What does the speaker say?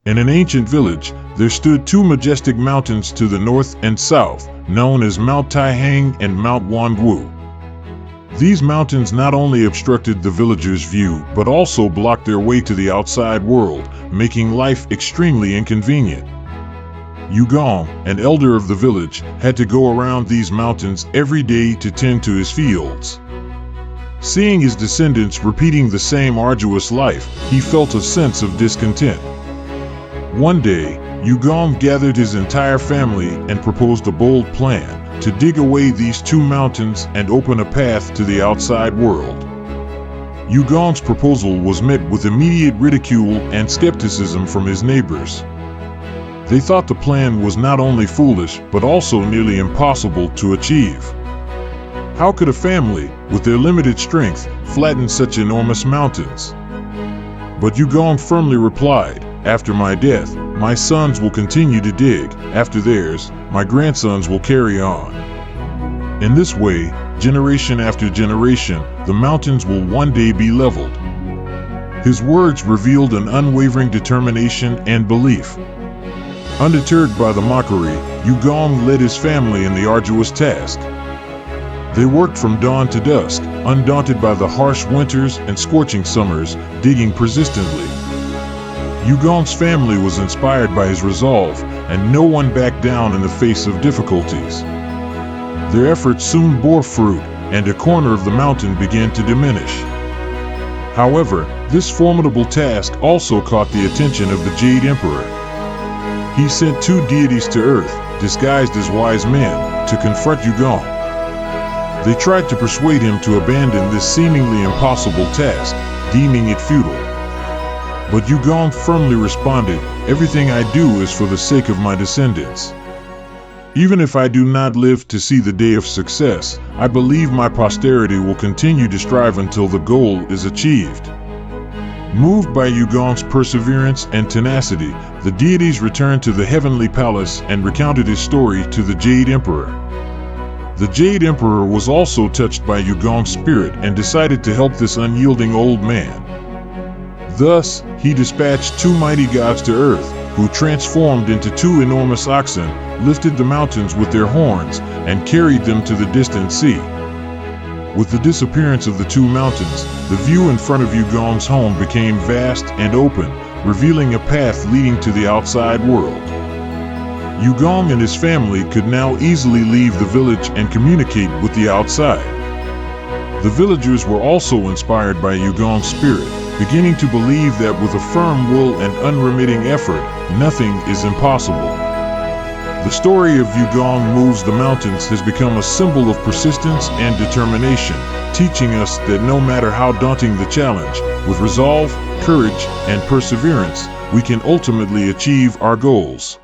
In an ancient village, there stood two majestic mountains to the north and south, known as Mount Taihang and Mount Wangu. These mountains not only obstructed the villagers' view, but also blocked their way to the outside world, making life extremely inconvenient. Yu Gong, an elder of the village, had to go around these mountains every day to tend to his fields. Seeing his descendants repeating the same arduous life, he felt a sense of discontent. One day, Yu Gong gathered his entire family and proposed a bold plan to dig away these two mountains and open a path to the outside world. Yu Gong's proposal was met with immediate ridicule and skepticism from his neighbors. They thought the plan was not only foolish, but also nearly impossible to achieve. How could a family, with their limited strength, flatten such enormous mountains? But Yu Gong firmly replied, "After my death, my sons will continue to dig. After theirs, my grandsons will carry on. In this way, generation after generation, the mountains will one day be leveled." His words revealed an unwavering determination and belief. Undeterred by the mockery, Yu Gong led his family in the arduous task. They worked from dawn to dusk, undaunted by the harsh winters and scorching summers, digging persistently. Yu Gong's family was inspired by his resolve, and no one backed down in the face of difficulties. Their efforts soon bore fruit, and a corner of the mountain began to diminish. However, this formidable task also caught the attention of the Jade Emperor. He sent two deities to Earth, disguised as wise men, to confront Yu Gong. They tried to persuade him to abandon this seemingly impossible task, deeming it futile. But Yu Gong firmly responded, "Everything I do is for the sake of my descendants. Even if I do not live to see the day of success, I believe my posterity will continue to strive until the goal is achieved." Moved by Yu Gong's perseverance and tenacity, the deities returned to the heavenly palace and recounted his story to the Jade Emperor. The Jade Emperor was also touched by Yu Gong's spirit and decided to help this unyielding old man. Thus, he dispatched two mighty gods to Earth, who transformed into two enormous oxen, lifted the mountains with their horns, and carried them to the distant sea. With the disappearance of the two mountains, the view in front of Yu Gong's home became vast and open, revealing a path leading to the outside world. Yu Gong and his family could now easily leave the village and communicate with the outside. The villagers were also inspired by Yu Gong's spirit, beginning to believe that with a firm will and unremitting effort, nothing is impossible. The story of Yu Gong moves the mountains has become a symbol of persistence and determination, teaching us that no matter how daunting the challenge, with resolve, courage, and perseverance, we can ultimately achieve our goals.